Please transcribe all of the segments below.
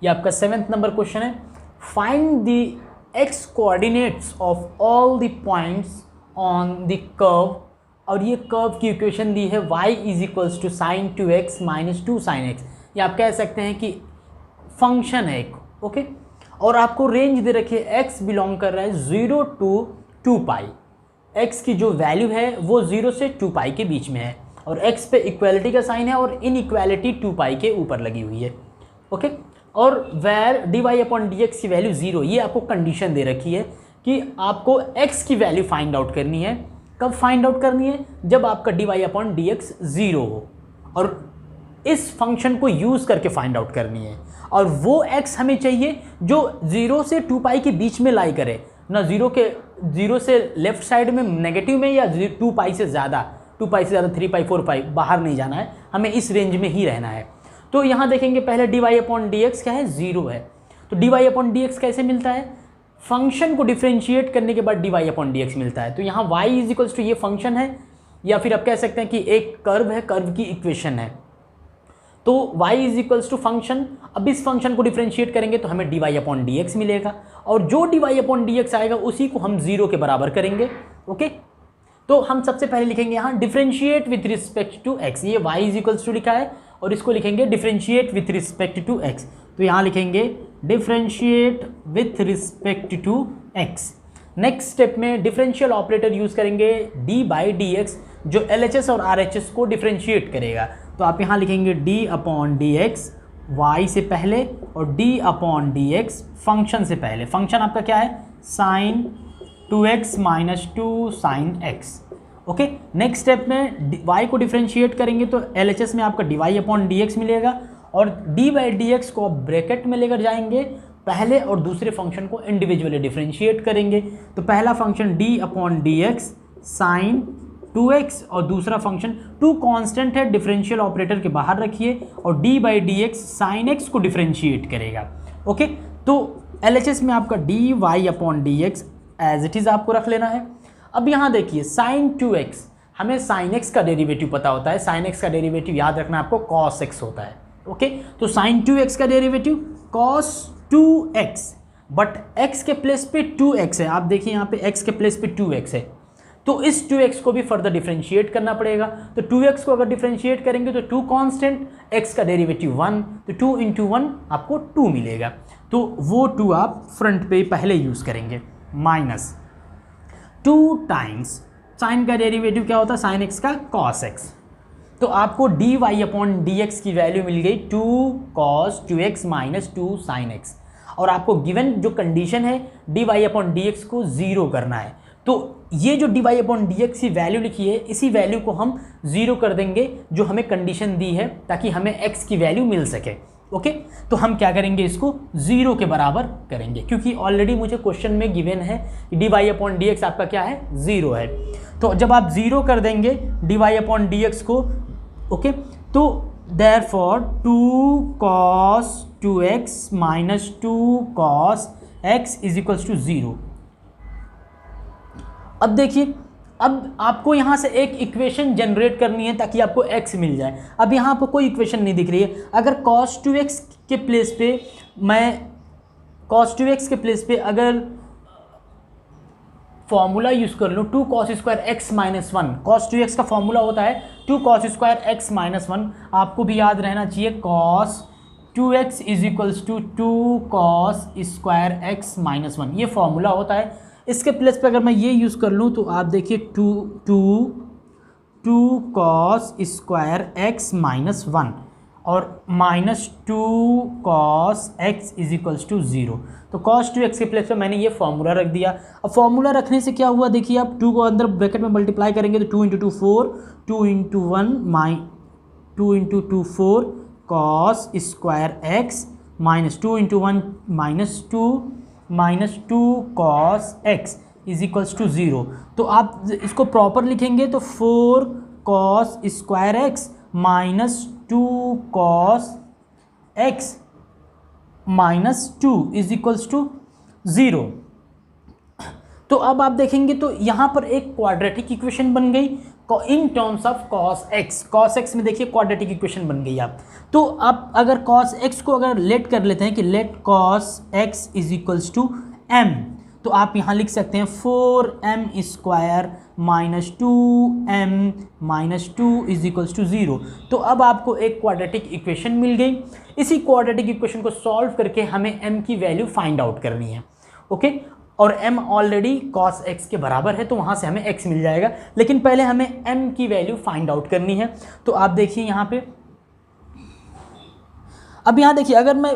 ये आपका 7th number question है। Find the x coordinates of all the points on the curve, और ये कर्व की इक्वेशन दी है y is equals to sine 2x minus 2 sine x. ये आप कह सकते हैं कि फंक्शन है एक, ओके। और आपको रेंज दे रखी है, x बिलोंग कर रहा है 0 टू 2 पाई। x की जो वैल्यू है वो 0 से 2 पाई के बीच में है, और x पे इक्वालिटी का साइन है और इनइक्वालिटी 2 पाई के ऊपर लगी हुई है, ओके। और वेर dy अपॉन dx की वैल्यू 0, ये आपको कंडीशन दे रखी है कि आपको x की वैल्यू फाइंड आउट करनी है। कब फाइंड आउट करनी है? जब आपका dy अपॉन dx 0 हो, और इस फंक्शन को यूज़ करके फाइंड आउट करनी है। और वो x हमें चाहिए जो 0 से 2 पाई के बीच में लाई करे, ना 0 से लेफ्ट साइड में नेगेटिव में, या 2 पाई से ज़्यादा 3 पाई 4 पाई बाहर नहीं जाना है, हमें इस रेंज में ही रहना है। तो यहाँ देखेंगे पहले dy अपॉन dx क्या है, 0 है। तो dy अपॉन dx कैसे मिलता है? फंक्शन को डिफ्रेंशिएट करने के बाद dy अपॉन dx मिलता है। तो यहाँ y इज इक्वल्स टू ये फंक्शन है, या फिर आप कह सकते हैं कि एक कर्व है, कर्व की इक्वेशन है। तो y is equals to function. अब इस फंक्शन को डिफ्रेंशिएट करेंगे तो हमें dy अपॉन dx मिलेगा, और जो dy अपॉन dx आएगा उसी को हम 0 के बराबर करेंगे, ओके। तो हम सबसे पहले लिखेंगे यहाँ differentiate with respect to x, ये y इज इक्वल्स टू लिखा है, और इसको लिखेंगे differentiate with respect to x। तो यहाँ लिखेंगे differentiate with respect to x। Next step में डिफरेंशियल ऑपरेटर यूज़ करेंगे d बाई डी एक्स, जो LHS और RHS को डिफ्रेंशिएट करेगा। तो आप यहाँ लिखेंगे d upon d x y से पहले, और d upon d x function से पहले। फंक्शन आपका क्या है? Sine 2x minus 2 sine x, okay. Next step में y को डिफ्रेंशिएट करेंगे तो LHS में आपका dy अपॉन dx मिलेगा, और d बाई डी एक्स को आप ब्रैकेट में लेकर जाएंगे, पहले और दूसरे फंक्शन को इंडिविजुअली डिफ्रेंशिएट करेंगे। तो पहला function d upon d x sine 2x, और दूसरा फंक्शन 2 कांस्टेंट है, डिफरेंशियल ऑपरेटर के बाहर रखिए, और d by D x sine x को डिफ्रेंशिएट करेगा, ओके। तो LHS में आपका dy upon d x as it is आपको रख लेना है। अब यहाँ देखिए साइन 2x, हमें साइन x का डेरिवेटिव पता होता है। साइन x का डेरिवेटिव याद रखना आपको cos x होता है, ओके। तो साइन 2x का derivative cos 2x, but x के प्लेस पे 2x है। आप देखिए यहाँ पे x के प्लेस पे 2x है, तो इस 2x को भी फर्दर डिफ्रेंशिएट करना पड़ेगा। तो 2x को अगर डिफ्रेंशिएट करेंगे तो 2 कांस्टेंट, x का डेरिवेटिव 1, तो 2 इंटू 1 आपको 2 मिलेगा। तो वो 2 आप फ्रंट पे पहले यूज़ करेंगे, माइनस 2 टाइम्स साइन का डेरिवेटिव क्या होता है? साइन x का cos x। तो आपको dy अपॉन dx की वैल्यू मिल गई 2 cos 2x minus 2 sine x, और आपको गिवन जो कंडीशन है dy अपॉन dx को 0 करना है। तो ये जो dy अपॉन dx की वैल्यू लिखी है, इसी वैल्यू को हम 0 कर देंगे जो हमें कंडीशन दी है, ताकि हमें x की वैल्यू मिल सके, ओके। तो हम क्या करेंगे, इसको 0 के बराबर करेंगे, क्योंकि ऑलरेडी मुझे क्वेश्चन में गिवन है कि dy अपॉन dx आपका क्या है? 0 है। तो जब आप 0 कर देंगे dy अपॉन dx को, ओके, तो therefore 2 cos 2x minus 2 cos x is equals to 0। अब देखिए, अब आपको यहाँ से एक इक्वेशन जनरेट करनी है ताकि आपको x मिल जाए। अब यहाँ आपको कोई इक्वेशन नहीं दिख रही है। अगर cos 2x के प्लेस पे अगर फॉर्मूला यूज़ कर लूँ 2 cos square x minus 1, cos 2x का फॉर्मूला होता है 2 cos स्क्वायर x माइनस 1, आपको भी याद रहना चाहिए cos 2x is equals to 2 cos square x minus 1, ये फॉर्मूला होता है। इसके प्लेस पे अगर मैं ये यूज़ कर लूँ तो आप देखिए 2 cos स्क्वायर x माइनस 1 और minus 2 cos x is equals to 0। तो cos 2x के प्लेस पे मैंने ये फॉर्मूला रख दिया। अब फॉर्मूला रखने से क्या हुआ, देखिए आप 2 को अंदर ब्रैकेट में मल्टीप्लाई करेंगे तो 2 into 2 4, 2 into 2 4 cos square x minus 2 into 1 minus 2 cos x is equals to 0। तो आप इसको प्रॉपर लिखेंगे तो 4 cos square x minus 2 cos x minus 2 is equals to 0। तो अब आप देखेंगे तो यहाँ पर एक क्वाड्रेटिक इक्वेशन बन गई। इन terms of cos x. Cos x में देखिए क्वाड्रेटिक इक्वेशन बन गई आप। तो आप अगर कॉस एक्स को अगर लेट कर लेते हैं कि let cos x is equals to m, तो आप यहाँ लिख सकते हैं 4m² minus 2m minus 2 is equals to 0। तो अब आपको एक क्वाड्रेटिक इक्वेशन मिल गई। इसी क्वाड्रेटिक इक्वेशन को सॉल्व करके हमें m की वैल्यू फाइंड आउट करनी है। ओके, और m ऑलरेडी cos x के बराबर है तो वहाँ से हमें x मिल जाएगा, लेकिन पहले हमें m की वैल्यू फाइंड आउट करनी है। तो आप देखिए यहाँ पे, अब यहाँ देखिए अगर मैं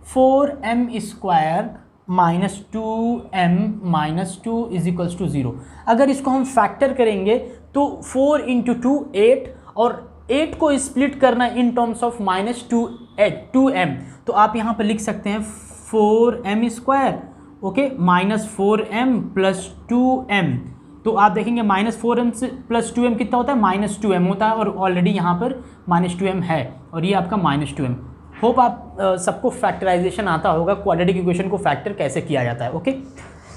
4m² minus 2m minus 2 is equals to 0, अगर इसको हम फैक्टर करेंगे तो 4 इंटू 2 8, और 8 को स्प्लिट करना इन टर्म्स ऑफ माइनस 2m, तो आप यहाँ पर लिख सकते हैं 4m², okay, minus 4m plus 2m। तो आप देखेंगे माइनस 4m से प्लस 2m कितना होता है, माइनस 2m होता है, और ऑलरेडी यहाँ पर माइनस 2m है और ये आपका माइनस 2m। होप आप सबको फैक्टराइजेशन आता होगा, क्वाड्रेटिक इक्वेशन को फैक्टर कैसे किया जाता है। ओके,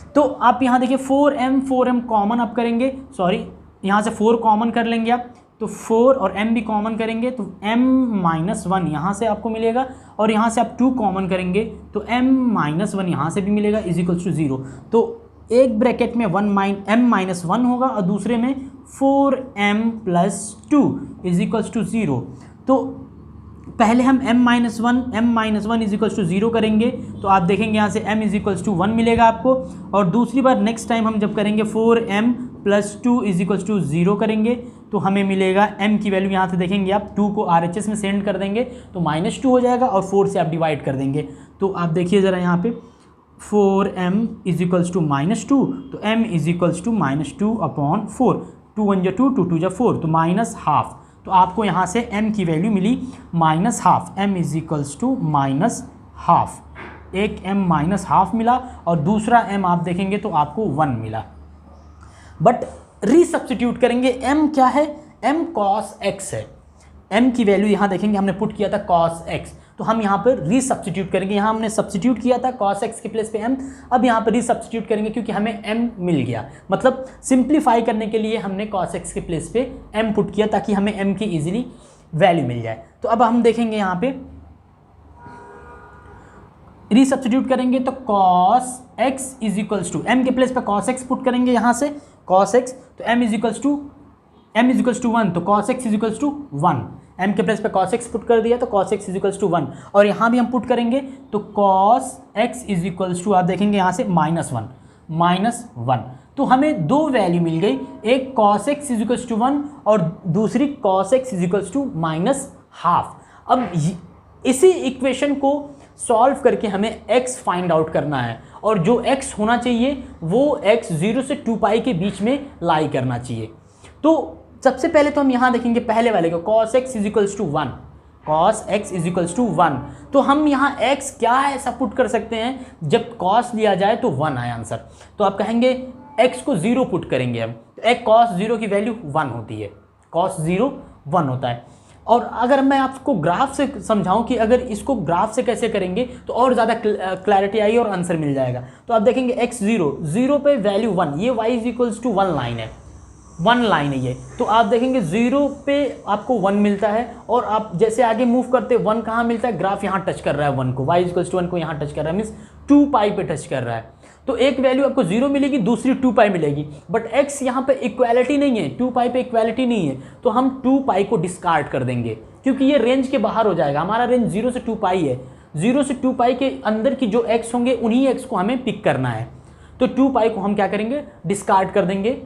तो आप यहाँ देखिए 4m कॉमन आप करेंगे, सॉरी यहाँ से 4 कॉमन कर लेंगे आप, तो 4 और m भी कॉमन करेंगे तो m माइनस 1 यहाँ से आपको मिलेगा, और यहाँ से आप 2 कॉमन करेंगे तो m माइनस 1 यहाँ से भी मिलेगा इज इक्वल्स टू 0। तो एक ब्रैकेट में m माइनस 1 होगा और दूसरे में 4m plus 2 is equals to 0। तो पहले हम m minus 1 is equals to 0 करेंगे, तो आप देखेंगे यहाँ से m इज इक्वल्स टू 1 मिलेगा आपको, और दूसरी बार नेक्स्ट टाइम हम जब करेंगे 4m plus 2 is equals to 0 करेंगे तो हमें मिलेगा m की वैल्यू, यहाँ से देखेंगे आप 2 को RHS में सेंड कर देंगे तो माइनस 2 हो जाएगा, और 4 से आप डिवाइड कर देंगे। तो आप देखिए ज़रा यहाँ पे 4m is equals to minus 2, तो m is equals to minus 2 upon 4, 2 1 2 2 2 4, तो माइनस हाफ। तो आपको यहाँ से m की वैल्यू मिली minus half, m is equals to minus half. एक m माइनस हाफ मिला और दूसरा m आप देखेंगे तो आपको 1 मिला। बट रीसब्स्टिट्यूट करेंगे, m क्या है, m cos x है। m की वैल्यू यहाँ देखेंगे हमने पुट किया था cos x, तो हम यहाँ पर रीसब्स्टिट्यूट करेंगे। यहाँ हमने सब्स्टिट्यूट किया था cos x के प्लेस पे m, अब यहाँ पर रीसब्स्टिट्यूट करेंगे क्योंकि हमें m मिल गया। मतलब सिंप्लीफाई करने के लिए हमने cos x के प्लेस पे m पुट किया ताकि हमें m की इजीली वैल्यू मिल जाए। तो अब हम देखेंगे यहाँ पे रीसब्स्टिट्यूट करेंगे तो cos x is equals to, m के प्लेस पे cos x पुट करेंगे यहाँ से cos x, तो m इज इक्वल्स टू 1, तो cos x is equals to 1, m के प्लेस पे cos x पुट कर दिया तो cos x is equals to 1, और यहाँ भी हम पुट करेंगे तो cos x is equals to, आप देखेंगे यहाँ से माइनस 1। तो हमें दो वैल्यू मिल गई, एक cos x is equals to 1 और दूसरी cos x is equals to minus half. अब इसी इक्वेशन को सॉल्व करके हमें x फाइंड आउट करना है, और जो x होना चाहिए वो x 0 से 2 पाई के बीच में लाई करना चाहिए। तो सबसे पहले तो हम यहाँ देखेंगे पहले वाले को cos x is equals to 1, cos x is equals to 1। तो हम यहाँ x क्या है ऐसा पुट कर सकते हैं, जब cos लिया जाए तो 1 आए आंसर, तो आप कहेंगे x को 0 पुट करेंगे हम, तो एक cos 0 की वैल्यू 1 होती है, cos 0 1 होता है। और अगर मैं आपको ग्राफ से समझाऊं कि अगर इसको ग्राफ से कैसे करेंगे तो और ज़्यादा क्लैरिटी आई और आंसर मिल जाएगा। तो आप देखेंगे x 0 पे वैल्यू 1, ये y is equals to 1 line है, 1 लाइन है ये। तो आप देखेंगे 0 पे आपको 1 मिलता है, और आप जैसे आगे मूव करते 1 कहाँ मिलता है, ग्राफ यहाँ टच कर रहा है 1 को, y इक्वल्स टू 1 को यहाँ टच कर रहा है, मीन्स 2 पाई पे टच कर रहा है। तो एक वैल्यू आपको 0 मिलेगी, दूसरी 2 पाई मिलेगी, बट x यहाँ पे इक्वालिटी नहीं है, 2 पाई पे इक्वालिटी नहीं है, तो हम 2 पाई को डिस्कार्ड कर देंगे क्योंकि ये रेंज के बाहर हो जाएगा। हमारा रेंज 0 से 2 पाई है, 0 से 2 पाई के अंदर की जो x होंगे उन्हीं x को हमें पिक करना है। तो 2 पाई को हम क्या करेंगे, डिस्कार्ड कर देंगे,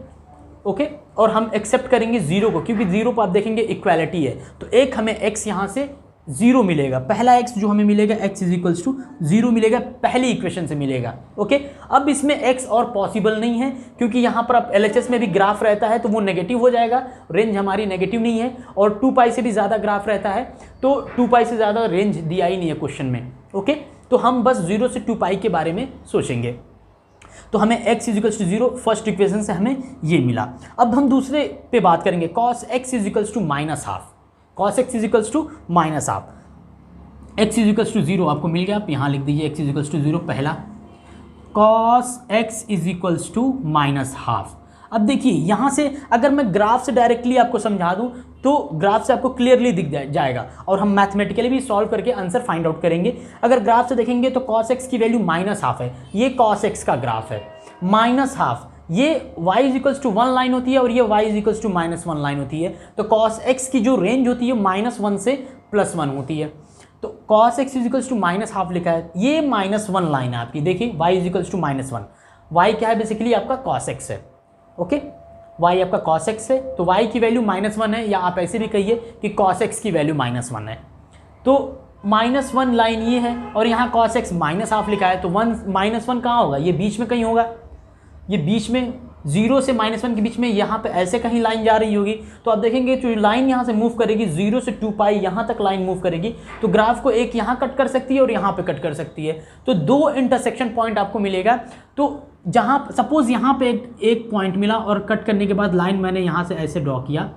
ओके, और हम एक्सेप्ट करेंगे 0 को, क्योंकि 0 पर आप देखेंगे इक्वालिटी है। तो एक हमें x यहाँ से 0 मिलेगा, पहला x जो हमें मिलेगा x इज इक्वल्स टू 0 मिलेगा, पहली इक्वेशन से मिलेगा। ओके, अब इसमें x और पॉसिबल नहीं है क्योंकि यहाँ पर आप LHS में भी ग्राफ रहता है तो वो नेगेटिव हो जाएगा, रेंज हमारी नेगेटिव नहीं है, और 2 पाई से भी ज़्यादा ग्राफ रहता है तो 2 पाई से ज़्यादा रेंज दिया ही नहीं है क्वेश्चन में। ओके, तो हम बस 0 से 2 पाई के बारे में सोचेंगे। तो हमें x is equals to 0 first equation से हमें ये मिला। अब हम दूसरे पे बात करेंगे, cos x is equals to minus half, cos x is equals to minus half, x is equals to 0 आपको मिल गया, आप यहाँ लिख दीजिए x इज इक्वल्स टू 0 पहला, cos x is equals to minus half. अब देखिए यहाँ से अगर मैं ग्राफ से डायरेक्टली आपको समझा दूँ तो ग्राफ से आपको क्लियरली दिख जाएगा और हम मैथमेटिकली भी सॉल्व करके आंसर फाइंड आउट करेंगे। अगर ग्राफ से देखेंगे तो cos x की वैल्यू -1/2 है, ये cos x का ग्राफ है, -1/2 ये y = 1 लाइन होती है और ये y = -1 लाइन होती है। तो cos x की जो रेंज होती है -1 से +1 होती है। तो cos x = -1/2 लिखा है, ये -1 लाइन है आपकी, देखिए y = -1, y क्या है बेसिकली आपका cos x है, ओके y आपका cos x है, तो y की वैल्यू -1 है, या आप ऐसे भी कहिए कि cos x की वैल्यू -1 है। तो -1 लाइन ये है और यहाँ cos x -1/2 लिखा है, तो -1 कहाँ होगा, ये बीच में कहीं होगा, ये बीच में 0 से -1 के बीच में यहाँ पे ऐसे कहीं लाइन जा रही होगी। तो आप देखेंगे जो लाइन यहाँ से मूव करेगी 0 से 2π यहाँ तक लाइन मूव करेगी, तो ग्राफ को एक यहाँ कट कर सकती है और यहाँ पे कट कर सकती है। तो दो इंटरसेक्शन पॉइंट आपको मिलेगा। तो जहाँ सपोज़ यहाँ पे एक पॉइंट मिला और कट करने के बाद लाइन मैंने यहाँ से ऐसे ड्रॉ किया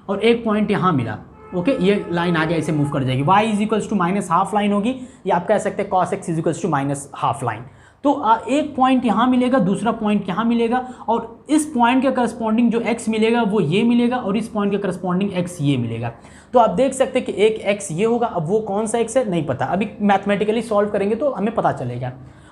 और एक पॉइंट यहाँ मिला, ओके ये लाइन आगे ऐसे मूव कर जाएगी, y = -1/2 लाइन होगी, या आप कह सकते हैं cos x = -1/2 लाइन। तो एक पॉइंट यहाँ मिलेगा, दूसरा पॉइंट यहाँ मिलेगा, और इस पॉइंट के करस्पॉन्डिंग जो x मिलेगा वो ये मिलेगा और इस पॉइंट के करस्पॉन्डिंग x ये मिलेगा। तो आप देख सकते हैं कि एक x ये होगा, अब वो कौन सा x है नहीं पता, अभी मैथमेटिकली सॉल्व करेंगे तो हमें पता चलेगा,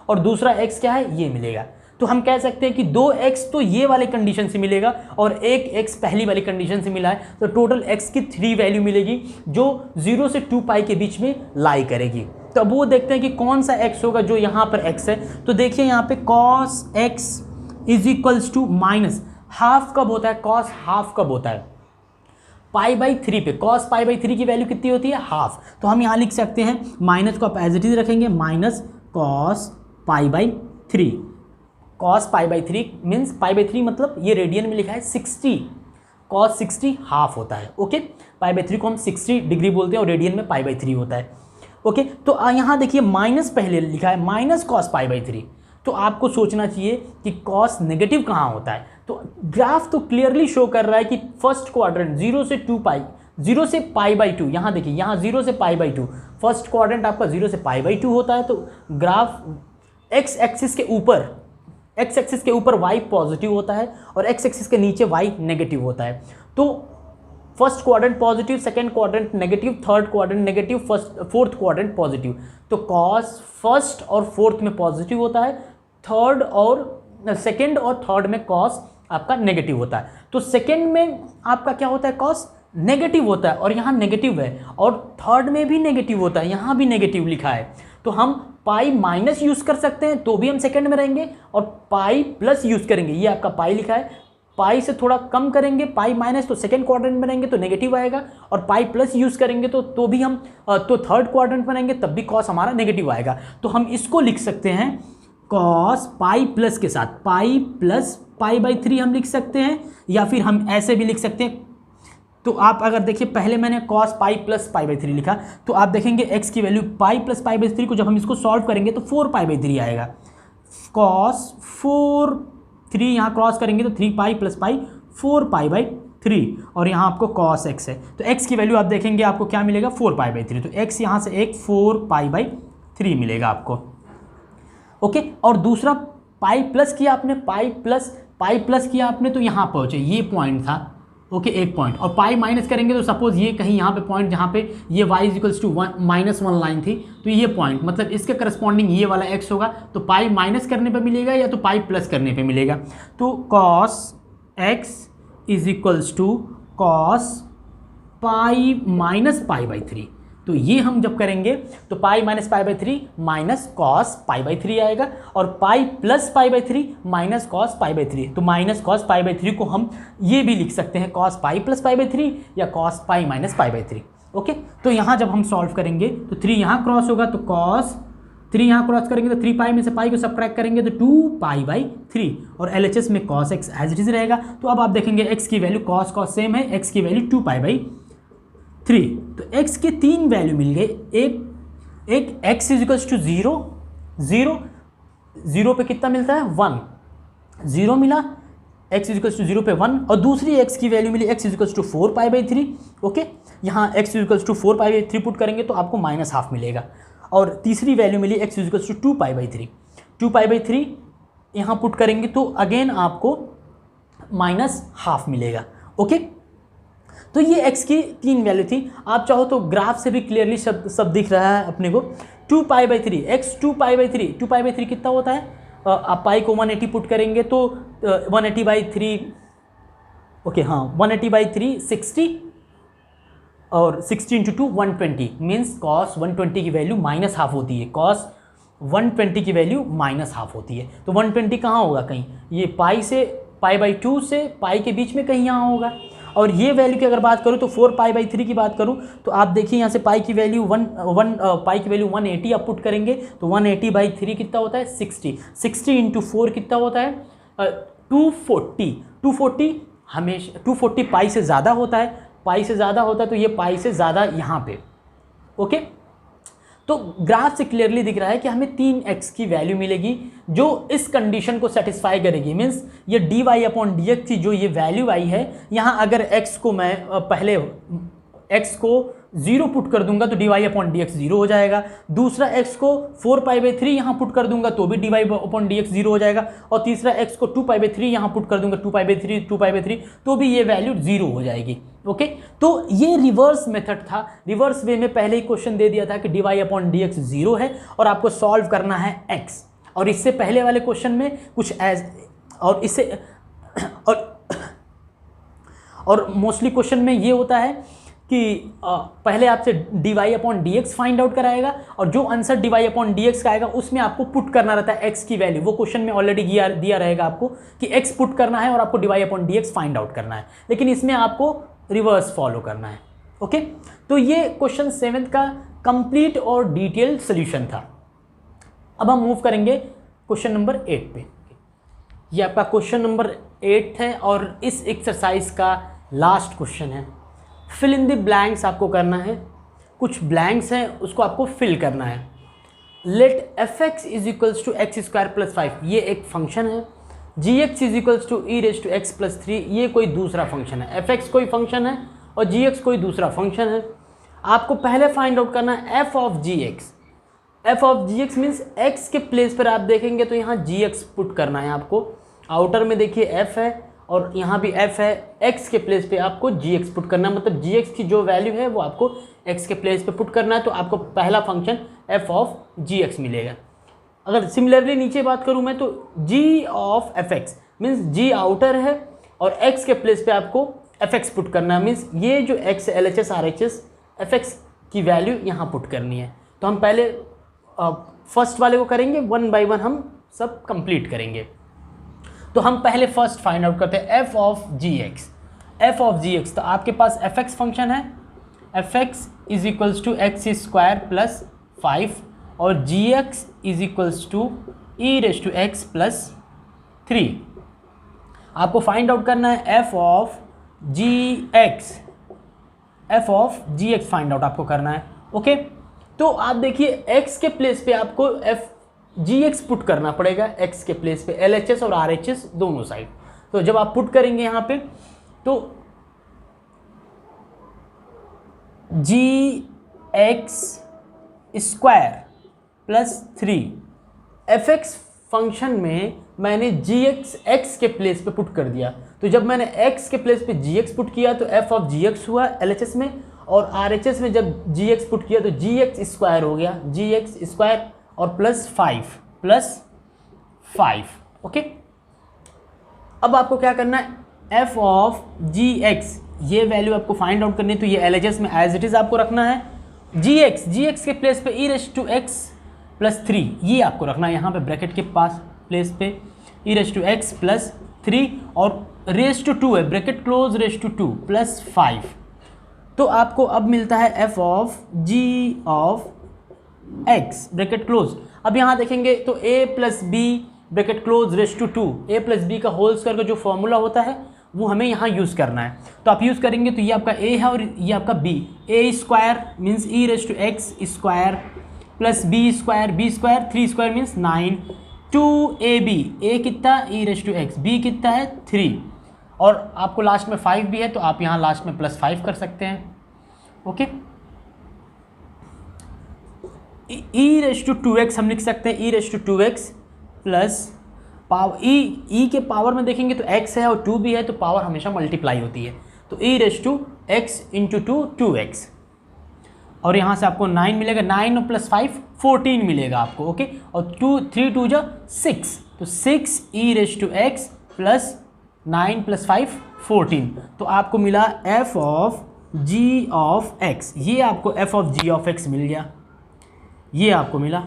और दूसरा x क्या है ये मिलेगा। तो हम कह सकते हैं कि 2x तो ये वाले कंडीशन से मिलेगा और एक x पहली वाली कंडीशन से मिला है, तो टोटल x की 3 वैल्यू मिलेगी जो 0 से 2π के बीच में लाई करेगी। तो अब वो देखते हैं कि कौन सा x होगा जो यहाँ पर x है। तो देखिए यहाँ पे cos x = -1/2 कब होता है, cos ½ कब होता है, π/3 पे cos π/3 की वैल्यु कितनी होती है, ½। तो हम यहाँ लिख सकते हैं माइनस को आप एज इट इज रखेंगे, -cos π/3, cos π/3 मीन्स π/3 मतलब ये रेडियन में लिखा है 60, cos 60 ½ होता है, ओके π/3 को हम 60 डिग्री बोलते हैं और रेडियन में π/3 होता है, ओके। तो यहाँ देखिए माइनस पहले लिखा है -cos π/3, तो आपको सोचना चाहिए कि cos नेगेटिव कहाँ होता है। तो ग्राफ तो क्लियरली शो कर रहा है कि फर्स्ट क्वाड्रेंट 0 से 2π, 0 से π/2, यहाँ देखिए यहाँ 0 से π/2, फर्स्ट क्वाड्रेंट आपका 0 से π/2 होता है। तो ग्राफ x एक्सिस के ऊपर y पॉजिटिव होता है और x एक्सिस के नीचे y नेगेटिव होता है। तो first quadrant positive, second quadrant negative, third quadrant negative, fourth quadrant positive. तो cos फर्स्ट और फोर्थ में पॉजिटिव होता है, थर्ड और सेकंड और थर्ड में cos आपका नेगेटिव होता है। तो सेकंड में आपका क्या होता है, cos नेगेटिव होता है और यहाँ नेगेटिव है, और थर्ड में भी नेगेटिव होता है, यहाँ भी नेगेटिव लिखा है। तो हम पाई माइनस यूज़ कर सकते हैं तो भी हम सेकंड में रहेंगे, और पाई प्लस यूज़ करेंगे, ये आपका पाई लिखा है, पाई से थोड़ा कम करेंगे पाई माइनस तो सेकंड क्वाड्रेंट में रहेंगे तो नेगेटिव आएगा, और पाई प्लस यूज़ करेंगे तो भी हम तो थर्ड क्वाड्रेंट में रहेंगे तब भी कॉस हमारा नेगेटिव आएगा। तो हम इसको लिख सकते हैं कॉस पाई प्लस के साथ पाई प्लस π/3 हम लिख सकते हैं, या फिर हम ऐसे भी लिख सकते हैं। तो आप अगर देखिए पहले मैंने cos पाई प्लस π/3 लिखा, तो आप देखेंगे x की वैल्यू पाई प्लस π/3 को जब हम इसको सॉल्व करेंगे तो 4π/3 आएगा। cos 4 3 यहाँ क्रॉस करेंगे तो 3π प्लस पाई 4π/3, और यहाँ आपको cos x है तो x की वैल्यू आप देखेंगे आपको क्या मिलेगा 4π/3, तो x यहाँ से एक 4π/3 मिलेगा आपको, ओके। और दूसरा पाई प्लस किया आपने, पाई प्लस किया आपने तो यहाँ पहुँचे, ये पॉइंट था, ओके एक पॉइंट, और पाई माइनस करेंगे तो सपोज ये कहीं यहाँ पे पॉइंट जहाँ पे ये y = -1 लाइन थी, तो ये पॉइंट मतलब इसके करस्पॉन्डिंग ये वाला x होगा, तो पाई माइनस करने पे मिलेगा या तो पाई प्लस करने पे मिलेगा। तो cos x = cos pi minus π/3, तो ये हम जब करेंगे तो पाई माइनस π/3 माइनस cos π/3 आएगा, और पाई प्लस π/3 माइनस cos π/3, तो माइनस cos π/3 को हम ये भी लिख सकते हैं cos पाई प्लस π/3 या cos पाई माइनस π/3, ओके। तो यहाँ जब हम सॉल्व करेंगे तो 3 यहाँ क्रॉस होगा तो cos 3 यहाँ क्रॉस करेंगे तो 3π में से पाई को सबट्रैक्ट करेंगे तो 2π/3, और LHS में cos x as it is रहेगा। तो अब आप देखेंगे x की वैल्यू cos सेम है, x की वैल्यू 2π/3, तो x के 3 वैल्यू मिल गए, एक x = 0 पे कितना मिलता है 1, 0 मिला, x = 0 पे 1, और दूसरी x की वैल्यू मिली x = 4π/3, ओके। यहाँ x = 4π/3 पुट करेंगे तो आपको -½ मिलेगा, और तीसरी वैल्यू मिली x = 2π/3, 2π/3 यहाँ पुट करेंगे तो अगेन आपको -½ मिलेगा। ओके, तो ये x की 3 वैल्यू थी। आप चाहो तो ग्राफ से भी क्लियरली सब दिख रहा है अपने को। 2π/3 x 2π/3 कितना होता है? आप पाई को 180 पुट करेंगे तो 180/3, ओके हाँ 180/3 60 और 60 × 2 120 मीन्स cos 120 की वैल्यू -½ होती है। cos 120 की वैल्यू -½ होती है। तो 120 कहाँ होगा? कहीं ये π/2 से पाई के बीच में कहीं यहाँ होगा। और ये वैल्यू की अगर बात करूँ तो 4π/3 की बात करूँ तो आप देखिए यहाँ से पाई की वैल्यू 180 आप पुट करेंगे तो 180/3 कितना होता है? 60 × 4 कितना होता है? 240 हमेशा 240 पाई से ज़्यादा होता है, पाई से ज़्यादा होता है तो ये पाई से ज़्यादा यहाँ पे। ओके, तो ग्राफ से क्लियरली दिख रहा है कि हमें 3x की वैल्यू मिलेगी जो इस कंडीशन को सेटिस्फाई करेगी। मीन्स ये dy/dx की जो ये वैल्यू आई है, यहाँ अगर x को मैं पहले x को 0 पुट कर दूंगा तो dy/dx 0 हो जाएगा। दूसरा x को 4π/3 यहाँ पुट कर दूंगा तो भी dy/dx 0 हो जाएगा। और तीसरा x को 2π/3 यहाँ पुट कर दूंगा 2π/3 तो भी ये वैल्यू 0 हो जाएगी। ओके, तो ये रिवर्स मेथड था। रिवर्स वे में पहले ही क्वेश्चन दे दिया था कि dy/dx 0 है और आपको सॉल्व करना है x। और इससे पहले वाले क्वेश्चन में कुछ और इससे और मोस्टली क्वेश्चन में ये होता है कि पहले आपसे dy/dx फाइंड आउट कराएगा और जो आंसर dy/dx का आएगा उसमें आपको पुट करना रहता है x की वैल्यू। वो क्वेश्चन में ऑलरेडी दिया रहेगा आपको कि x पुट करना है और आपको dy/dx फाइंड आउट करना है, लेकिन इसमें आपको रिवर्स फॉलो करना है। ओके, तो ये क्वेश्चन 7 का कंप्लीट और डिटेल्ड सोल्यूशन था। अब हम मूव करेंगे क्वेश्चन नंबर 8 पे। ये आपका क्वेश्चन नंबर 8 है और इस एक्सरसाइज का लास्ट क्वेश्चन है। फिल इन द ब्लैंक्स आपको करना है। कुछ ब्लैंक्स हैं उसको आपको फिल करना है। लेट fx = x² + 5 ये एक फंक्शन है। gx = e⁻x + 3 ये कोई दूसरा फंक्शन है। fx कोई फंक्शन है और gx कोई दूसरा फंक्शन है। आपको पहले फाइंड आउट करना है f(gx). f(gx) मीन्स x के प्लेस पर आप देखेंगे तो यहाँ gx पुट करना है आपको। आउटर में देखिए f है और यहाँ भी f है, x के प्लेस पे आपको gx पुट करना है। मतलब gx की जो वैल्यू है वो आपको x के प्लेस पे पुट करना है, तो आपको पहला फंक्शन f(gx) मिलेगा। अगर सिमिलरली नीचे बात करूँ मैं तो g(f(x) मीन्स g आउटर है और x के प्लेस पे आपको fx पुट करना है। मीन्स ये जो x LHS RHS fx की वैल्यू यहाँ पुट करनी है। तो हम पहले फर्स्ट वाले को करेंगे, 1 बाय 1 हम सब कंप्लीट करेंगे। तो हम पहले फर्स्ट फाइंड आउट करते हैं f(gx). f(gx) तो आपके पास fx फंक्शन है, fx = x² + 5 और gx = e⁻x + 3। आपको फाइंड आउट करना है f(gx) फाइंड आउट आपको करना है। ओके, तो आप देखिए x के प्लेस पे आपको gx पुट करना पड़ेगा। x के प्लेस पे LHS और RHS दोनों साइड। तो जब आप पुट करेंगे यहाँ पे तो gx² + 3 fx फंक्शन में मैंने gx x के प्लेस पे पुट कर दिया। तो जब मैंने x के प्लेस पे gx पुट किया तो f(gx) हुआ LHS में, और RHS में जब gx पुट किया तो gx² हो गया, gx² और +5 ओके। अब आपको क्या करना है, f(gx) ये वैल्यू आपको फाइंड आउट करनी है। तो ये LHS में एज इट इज़ आपको रखना है। gx के प्लेस पे e⁻x + 3 ये आपको रखना है यहाँ पे ब्रैकेट के पास प्लेस पे e⁻x + 3 और (2) है, ब्रैकेट क्लोज (2) +5। तो आपको अब मिलता है f(g(x) ब्रैकेट क्लोज। अब यहाँ देखेंगे तो a + b bracket close (2) a + b का होल स्क्वायर का जो फॉर्मूला होता है वो हमें यहाँ यूज़ करना है। तो आप यूज़ करेंगे तो ये आपका a है और ये आपका b। a² means e⁻x² + b² 3² means 9 2ab। a कितना e⁻x, b कितना है 3 और आपको लास्ट में 5 भी है तो आप यहाँ लास्ट में +5 कर सकते हैं। ओके, e⁻2x हम लिख सकते हैं e⁻2x + पावर ई के पावर में देखेंगे तो x है और 2 भी है, तो पावर हमेशा मल्टीप्लाई होती है। तो e raise to x into 2x, और यहाँ से आपको 9 मिलेगा, 9 + 5 14 मिलेगा आपको। ओके, और 3 2 जा 6, तो 6 e raise to x plus 9 + 5 14, तो आपको मिला f of g of x। ये आपको f of g of x मिल गया, ये आपको मिला।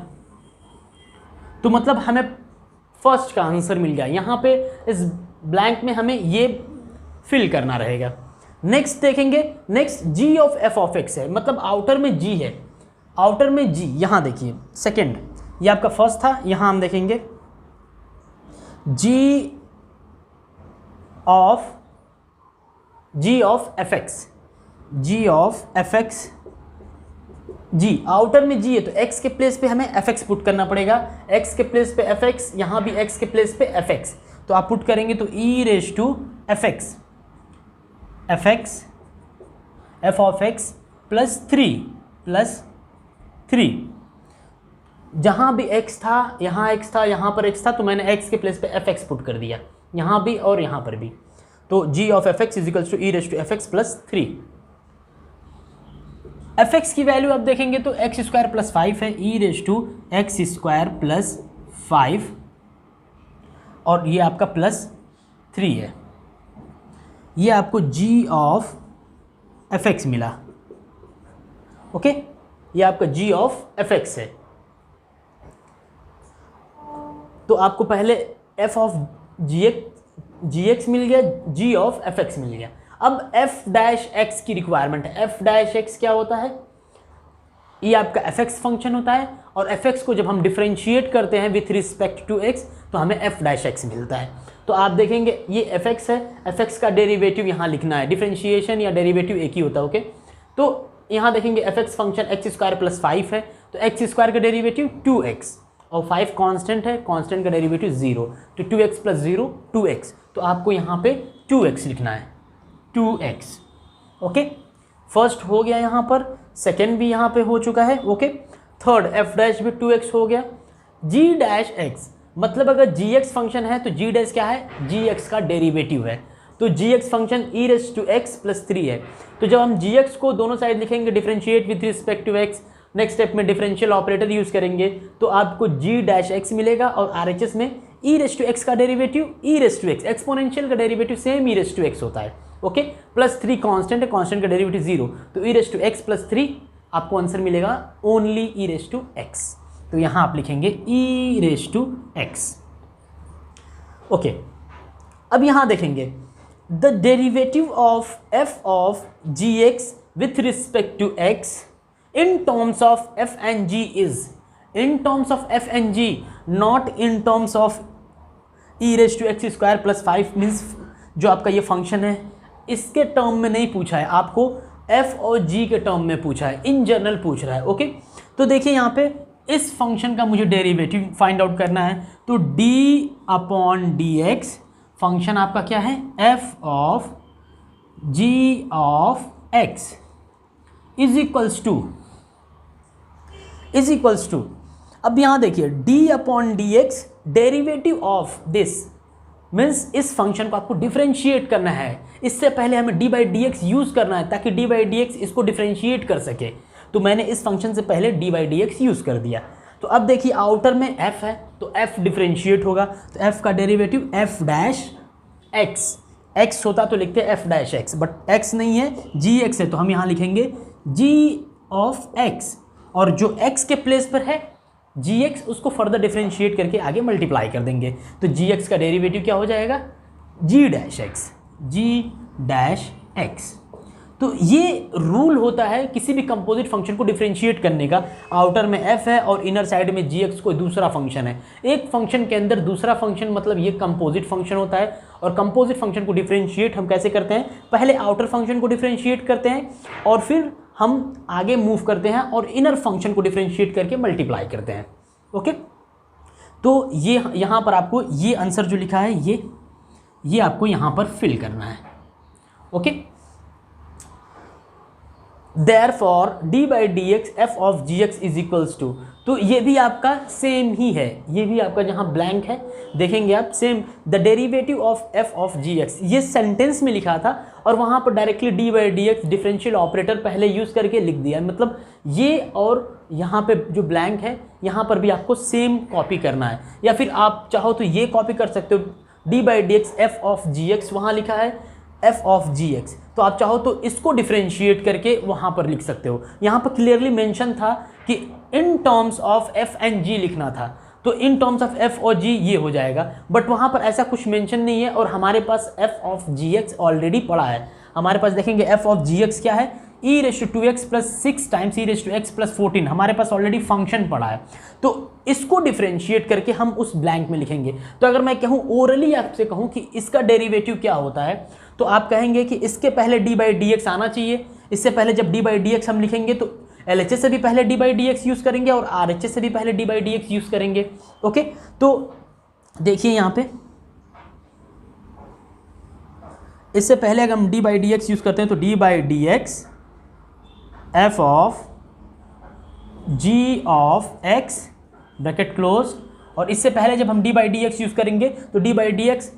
तो मतलब हमें फर्स्ट का आंसर मिल गया। यहाँ पे इस ब्लैंक में हमें ये फिल करना रहेगा। नेक्स्ट देखेंगे, next g of f of x है, मतलब आउटर में g है, आउटर में g। यहाँ देखिए सेकंड, ये आपका फर्स्ट था, यहाँ हम देखेंगे g of fx, g of fx, g outer में g है तो x के प्लेस पे हमें fx पुट करना पड़ेगा, x के प्लेस पे fx, यहाँ भी x के प्लेस पे fx, तो आप पुट करेंगे तो e raise to fx f of x plus 3 जहाँ भी x था, यहाँ x था, यहाँ पर x था, तो मैंने x के प्लेस पे fx पुट कर दिया, यहाँ भी और यहाँ पर भी। तो g of fx is equals to e raise to fx plus 3। fx की वैल्यू आप देखेंगे तो x स्क्वायर प्लस 5 है, e raise to x square plus 5, और ये आपका प्लस 3 है। ये आपको g ऑफ fx मिला। ओके, ये आपका g ऑफ fx है। तो आपको पहले f ऑफ gx मिल गया, g ऑफ fx मिल गया। अब f डैश x की रिक्वायरमेंट है। f डैश x क्या होता है? ये आपका fx फंक्शन होता है, और fx को जब हम डिफरेंशिएट करते हैं विथ रिस्पेक्ट टू x तो हमें f डैश x मिलता है। तो आप देखेंगे ये fx है, fx का डेरिवेटिव यहाँ लिखना है, डिफरेंशिएशन या डेरिवेटिव एक ही होता है। ओके, तो यहाँ देखेंगे fx function x square plus 5 है, तो x स्क्वायर का डेरिवेटिव 2x, और 5 कांस्टेंट है, कांस्टेंट का डेरिवेटिव 0, तो 2x प्लस 0 2x, तो आपको यहाँ पे 2x लिखना है, 2x। ओके, फर्स्ट हो गया यहाँ पर, सेकेंड भी यहाँ पे हो चुका है। ओके, थर्ड f डैश भी 2x हो गया। g डैश x मतलब अगर gx फंक्शन है तो g डैश क्या है? gx का डेरिवेटिव है, तो gx function e raise to x plus 3 है। तो जब हम gx को दोनों साइड लिखेंगे differentiate with respect to x, next step में डिफरेंशियल ऑपरेटर यूज करेंगे तो आपको g डैश x मिलेगा, और RHS में e रेस टू x का derivative e raise to x, exponential का derivative same e raise to x होता है। ओके, प्लस 3 कांस्टेंट है, कांस्टेंट का डेरिवेटिव 0, तो e raise to x plus 3 आपको आंसर मिलेगा only e raise to x। तो यहाँ आप लिखेंगे e raise to x। Okay, अब यहाँ देखेंगे the derivative of f of gx with respect to x in terms of f and g is, in terms of f and g, not in terms of e raised to x square plus 5, means जो आपका ये function है इसके term में नहीं पूछा है, आपको f और g के टर्म में पूछा है, इन जनरल पूछ रहा है। ओके, तो देखिए यहाँ पे इस फंक्शन का मुझे डेरिवेटिव फाइंड आउट करना है, तो d अपॉन dx फंक्शन आपका क्या है? f of g of x is equals to, अब यहाँ देखिए d upon d x derivative of this, means इस फंक्शन को आपको डिफरेंशिएट करना है। इससे पहले हमें d by D x use करना है ताकि d बाई डी एक्स इसको डिफरेंशिएट कर सके, तो मैंने इस फंक्शन से पहले d by D x use कर दिया। तो अब देखिए आउटर में f है तो f डिफरेंशिएट होगा, तो f का derivative f dash x, x होता तो लिखते f dash x, but x नहीं है gx है, तो हम यहाँ लिखेंगे g ऑफ x, और जो x के प्लेस पर है gx उसको फर्दर डिफरेंशिएट करके आगे मल्टीप्लाई कर देंगे, तो gx का डेरिवेटिव क्या हो जाएगा? g dash x। तो ये रूल होता है किसी भी कंपोजिट फंक्शन को डिफरेंशिएट करने का। आउटर में f है और इनर साइड में gx कोई दूसरा फंक्शन है, एक फंक्शन के अंदर दूसरा फंक्शन, मतलब ये कंपोजिट फंक्शन होता है। और कंपोजिट फंक्शन को डिफरेंशिएट हम कैसे करते हैं? पहले आउटर फंक्शन को डिफरेंशिएट करते हैं और फिर हम आगे मूव करते हैं और इनर फंक्शन को डिफरेंशिएट करके मल्टीप्लाई करते हैं। ओके, तो ये यहाँ पर आपको ये आंसर जो लिखा है ये आपको यहाँ पर फिल करना है। Okay, therefore d by D x f of ji x is equals to, तो ये भी आपका सेम ही है, ये भी आपका जहाँ ब्लैंक है देखेंगे आप same, the derivative of F of ji x, ये सेंटेंस में लिखा था और वहाँ पर directly d by D x differential operator पहले यूज़ करके लिख दिया, मतलब ये और यहाँ पे जो ब्लैंक है यहाँ पर भी आपको सेम कॉपी करना है, या फिर आप चाहो तो ये कॉपी कर सकते हो, d by D x f of ji x, वहाँ लिखा है एफ ऑफ जी एक्स, तो आप चाहो तो इसको डिफरेंशिएट करके वहाँ पर लिख सकते हो। यहाँ पर क्लियरली मेंशन था कि in terms of F and G लिखना था, तो इन टर्म्स ऑफ एफ और जी ये हो जाएगा, बट वहाँ पर ऐसा कुछ मेंशन नहीं है और हमारे पास F of ji X already पड़ा है। हमारे पास देखेंगे एफ ऑफ जी एक्स क्या है, E raise to 2x plus 6 times E raise to x plus 14, हमारे पास ऑलरेडी फंक्शन पड़ा है, तो इसको डिफरेंशिएट करके हम उस ब्लैंक में लिखेंगे। तो अगर मैं कहूँ ओरली आपसे कहूँ कि इसका डेरिवेटिव क्या होता है, तो आप कहेंगे कि इसके पहले डी बाई डी एक्स आना चाहिए, इससे पहले जब डी बाई डी एक्स हम लिखेंगे तो LHS से भी पहले d by D x use करेंगे और RHS से भी पहले d by D x use करेंगे। ओके, तो देखिए यहाँ पे इससे पहले अगर हम d by D x use करते हैं तो d by D x f of g of x bracket close, और इससे पहले जब हम d by D x use करेंगे तो डी बाई डी एक्स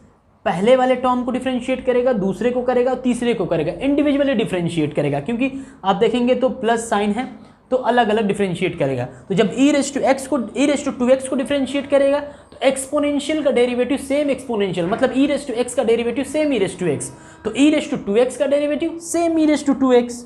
पहले वाले टर्म को डिफरेंशिएट करेगा, दूसरे को करेगा, तीसरे को करेगा, इंडिविजुअली डिफरेंशिएट करेगा, क्योंकि आप देखेंगे तो प्लस साइन है तो अलग अलग डिफरेंशिएट करेगा। तो जब ई रेस टू एक्स को ई रेस टू 2x को डिफरेंशिएट करेगा तो एक्सपोनेंशियल का डेरिवेटिव सेम एक्सपोनेंशियल, मतलब ई रेस टू एक्स का derivative same E raise to x, तो ई रेस टू 2x का derivative same E raise to 2x।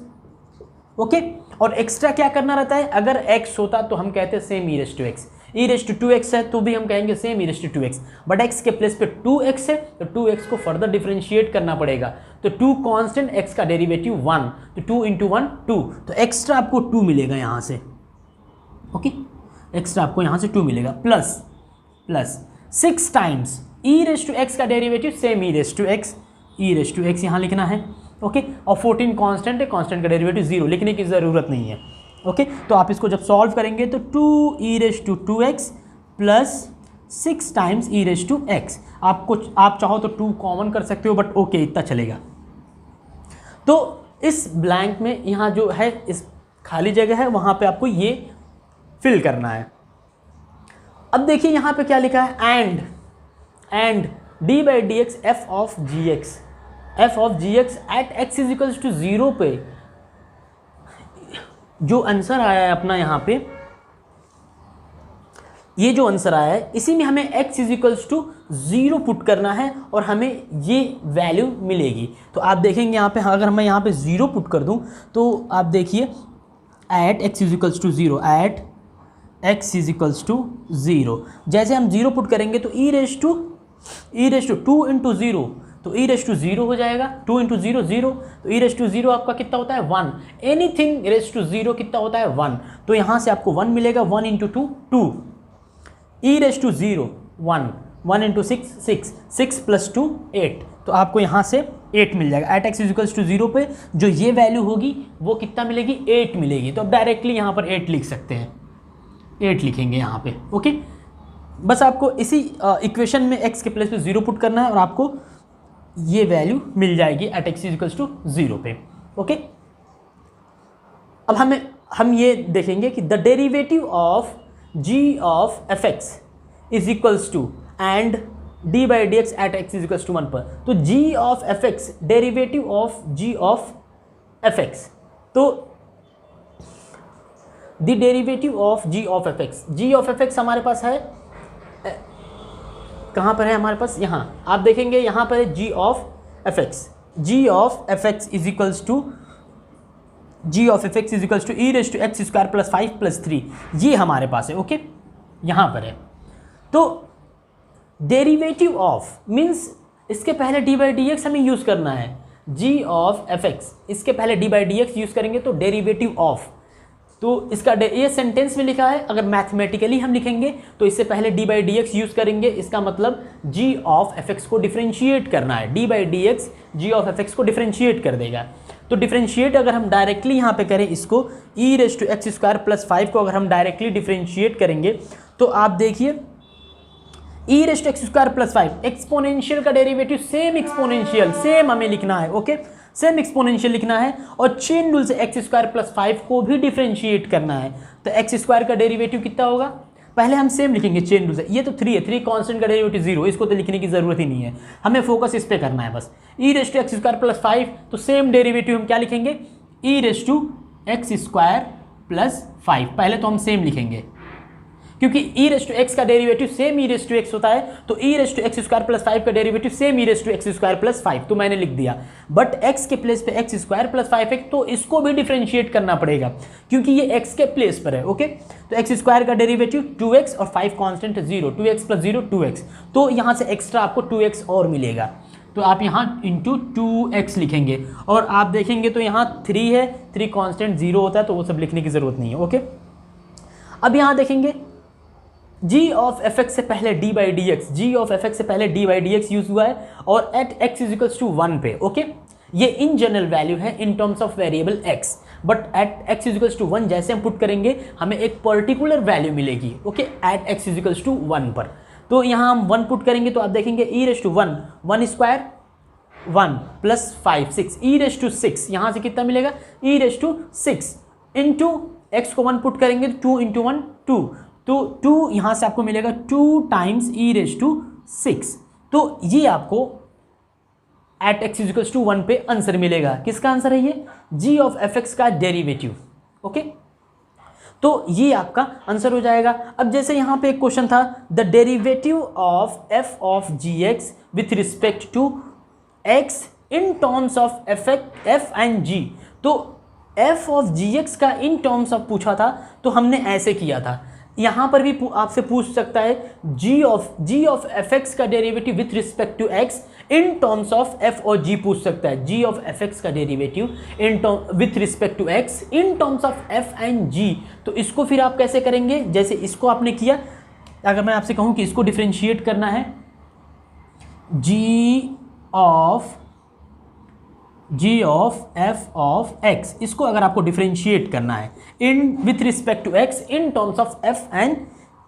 Okay, और एक्स्ट्रा क्या करना रहता है, अगर x होता तो हम कहते हैं same E raise to x, E raise to 2x है तो भी हम कहेंगे same E raise to 2x, but x के प्लेस पे 2x है तो 2x को फर्दर डिफरेंशिएट करना पड़ेगा, तो 2 कांस्टेंट x का डेरिवेटिव 1, तो 2 इंटू 1 2, तो एक्स्ट्रा आपको 2 मिलेगा यहाँ से। ओके, एक्स्ट्रा आपको यहाँ से 2 मिलेगा plus 6 times E raise to x का derivative same E raise to x, E raise to X यहाँ लिखना है। ओके, और 14 कांस्टेंट है, कांस्टेंट का डेरिवेटिव 0, लिखने की ज़रूरत नहीं है। ओके, तो आप इसको जब सॉल्व करेंगे तो 2 ई raise to 2x plus 6 times E raise to x, आप चाहो तो 2 कॉमन कर सकते हो, बट ओके इतना चलेगा। तो इस ब्लैंक में यहाँ जो है इस खाली जगह है वहाँ पे आपको ये फिल करना है। अब देखिए यहाँ पे क्या लिखा है, and D by D x f of ji x, f of ji x at x is equals to 0 पे जो आंसर आया है अपना यहाँ पे, ये जो आंसर आया है इसी में हमें x is equals to 0 put करना है और हमें ये वैल्यू मिलेगी। तो आप देखेंगे यहाँ पे अगर मैं यहाँ पे 0 पुट कर दूँ तो आप देखिए at x is equals to 0, at x is equals to 0, जैसे हम 0 पुट करेंगे तो ई रेस टू 2 इंटू 0, तो ई रेस टू 0 हो जाएगा, 2 इंटू 0 0, तो ई रेस टू 0 आपका कितना होता है 1, एनीथिंग रेस टू 0 कितना होता है 1, तो यहाँ से आपको 1 मिलेगा, 1 into 2 2, E raise to 0 1, 1 into 6 6, 6 plus 2 8, तो आपको यहाँ से 8 मिल जाएगा। एट एक्स इजिकल्स टू 0 पे जो ये वैल्यू होगी वो कितना मिलेगी 8 मिलेगी, तो अब डायरेक्टली यहाँ पर 8 लिख सकते हैं, 8 लिखेंगे यहाँ पे। ओके, बस आपको इसी इक्वेशन में x के प्लेस पे 0 पुट करना है और आपको ये वैल्यू मिल जाएगी एट एक्स इक्वल्स टू 0 पे। ओके, अब हम ये देखेंगे कि the derivative of g of F x is equals to and D by D X at x is equals to 1 पर, तो g of F X derivative of g of F X, तो the derivative of g of F X, g of F X हमारे पास है, कहाँ पर है हमारे पास, यहाँ आप देखेंगे यहाँ पर है g of F x, g of F x is equals to g of F x is equals to e raise to x square plus 5 plus 3, ये हमारे पास है। ओके, यहाँ पर है, तो डेरिवेटिव ऑफ मीन्स इसके पहले डी बाई डी एक्स हमें यूज़ करना है, जी ऑफ एफ एक्स इसके पहले d by D x use करेंगे तो डेरिवेटिव ऑफ, तो इसका ये सेंटेंस में लिखा है, अगर मैथमेटिकली हम लिखेंगे तो इससे पहले d by D x use करेंगे, इसका मतलब जी ऑफ एफ एक्स को डिफ्रेंशिएट करना है, d by D x g of F x को डिफ्रेंशिएट कर देगा। तो डिफ्रेंशिएट अगर हम डायरेक्टली यहाँ पे करें इसको, E raise to x square plus 5 को अगर हम डायरेक्टली डिफ्रेंशिएट करेंगे तो आप देखिए E raise to x square plus 5, exponential का डेरिवेटिव सेम एक्सपोनेंशियल सेम हमें लिखना है। ओके, सेम एक्सपोनेंशियल लिखना है और चेन रूल से एक्स स्क्वायर प्लस 5 को भी डिफ्रेंशिएट करना है। तो एक्स स्क्वायर का डेरिवेटिव कितना होगा, पहले हम सेम लिखेंगे चेन रूल से। ये तो 3 है, 3 कांस्टेंट का डेरिवेटिव 0, इसको तो लिखने की जरूरत ही नहीं है, हमें फोकस इस पे करना है बस। E raise to x square plus 5, तो सेम डेरिवेटिव हम क्या लिखेंगे, E raise to x square plus 5। पहले तो हम सेम लिखेंगे क्योंकि ई रेस टू एक्स का derivative same E raise to X होता है, तो ई raise to x square plus 5 का derivative same E raise to x square plus 5, तो मैंने लिख दिया। बट एक्स के प्लेस पे एक्स स्क्वायर प्लस 5 है, तो इसको भी डिफरेंशिएट करना पड़ेगा क्योंकि ये एक्स के प्लेस पर है। ओके, तो एक्स स्क्वायर का डेरिवेटिव 2x और 5 कॉन्स्टेंट 0, 2x प्लस 0 2x, तो यहाँ से एक्स्ट्रा आपको 2x और मिलेगा, तो आप यहाँ इंटू 2x लिखेंगे। और आप देखेंगे तो यहाँ 3 है, 3 कांस्टेंट 0 होता है, तो वो सब लिखने की ज़रूरत नहीं है। ओके, अब यहाँ देखेंगे g ऑफ एफ एक्स से पहले d by D x, g of F x से पहले d by D x use हुआ है और at x is equals to 1 पे। ओके, ये इन जनरल वैल्यू है in terms of variable x, but at x is equals to 1 जैसे हम पुट करेंगे हमें एक पर्टिकुलर वैल्यू मिलेगी। Okay, at x is equals to 1 पर, तो यहाँ हम 1 पुट करेंगे तो आप देखेंगे E raise to 1, 1 square 1 plus 5 6, E raise to 6, यहाँ से कितना मिलेगा, E raise to 6 into X को 1 पुट करेंगे तो 2 इंटू 1 2, तो 2 यहाँ से आपको मिलेगा 2 टाइम्स ई रेस टू 6, तो ये आपको at x is equals to 1 पे आंसर मिलेगा। किसका आंसर है ये, जी ऑफ एफ एक्स का डेरिवेटिव। ओके, तो ये आपका आंसर हो जाएगा। अब जैसे यहाँ पे एक क्वेश्चन था, the derivative of F of ji X with respect to X in terms of F and G, तो एफ ऑफ जी एक्स का इन टर्म्स ऑफ पूछा था तो हमने ऐसे किया था। यहाँ पर भी आपसे पूछ सकता है जी ऑफ एफ एक्स का derivative with respect to X in terms of F और जी पूछ सकता है, जी ऑफ एफ एक्स का derivative in term with respect to X in terms of F and G. तो इसको फिर आप कैसे करेंगे, जैसे इसको आपने किया, अगर मैं आपसे कहूँ कि इसको डिफ्रेंशिएट करना है, G of F of X, इसको अगर आपको डिफ्रेंशिएट करना है in with respect to X in terms of F and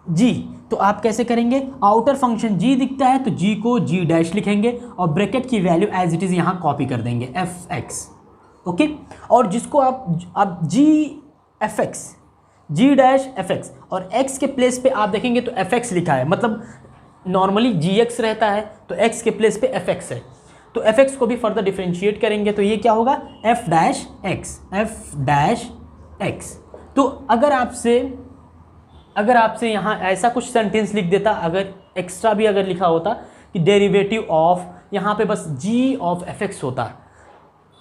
G, तो आप कैसे करेंगे, आउटर फंक्शन जी दिखता है तो जी को जी डैश लिखेंगे और ब्रैकेट की वैल्यू एज इट इज यहाँ कॉपी कर देंगे एफ एक्स। ओके, और जिसको आप जी एफ एक्स, जी डैश एफ एक्स और एक्स के प्लेस पे आप देखेंगे तो एफ एक्स लिखा है, मतलब नॉर्मली जी एक्स रहता है तो एक्स के प्लेस पे एफ एक्स है, तो एफ एक्स को भी फर्दर डिफ्रेंशिएट करेंगे तो ये क्या होगा, एफ डैश एक्स। तो अगर आपसे यहाँ ऐसा कुछ सेंटेंस लिख देता, अगर एक्स्ट्रा भी अगर लिखा होता कि डेरिवेटिव ऑफ, यहाँ पे बस जी ऑफ एफ एक्स होता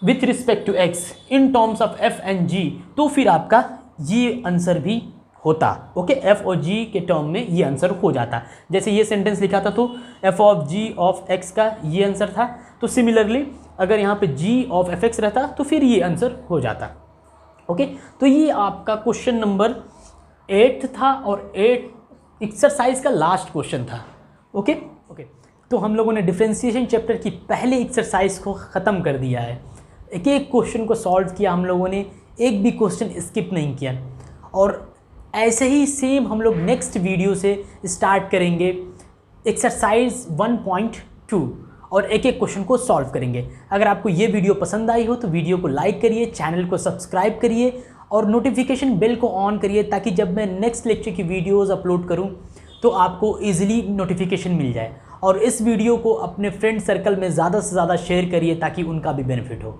with respect to X in terms of F and G, तो फिर आपका ये आंसर भी होता। ओके, एफ और जी के टर्म में ये आंसर हो जाता। जैसे ये सेंटेंस लिखा था तो F of g of x का ये आंसर था, तो सिमिलरली अगर यहाँ पे जी ऑफ एफ एक्स रहता तो फिर ये आंसर हो जाता। ओके, तो ये आपका क्वेश्चन नंबर 8 था और 8 एक्सरसाइज का लास्ट क्वेश्चन था। ओके, तो हम लोगों ने डिफरेंशिएशन चैप्टर की पहले एक्सरसाइज को ख़त्म कर दिया है, एक एक क्वेश्चन को सॉल्व किया हम लोगों ने, एक भी क्वेश्चन स्किप नहीं किया, और ऐसे ही सेम हम लोग नेक्स्ट वीडियो से स्टार्ट करेंगे एक्सरसाइज 1.2 और एक एक क्वेश्चन को सॉल्व करेंगे। अगर आपको ये वीडियो पसंद आई हो तो वीडियो को लाइक करिए, चैनल को सब्सक्राइब करिए और नोटिफिकेशन बेल को ऑन करिए ताकि जब मैं नेक्स्ट लेक्चर की वीडियोस अपलोड करूं तो आपको इजीली नोटिफिकेशन मिल जाए। और इस वीडियो को अपने फ्रेंड सर्कल में ज़्यादा से ज़्यादा शेयर करिए ताकि उनका भी बेनिफिट हो।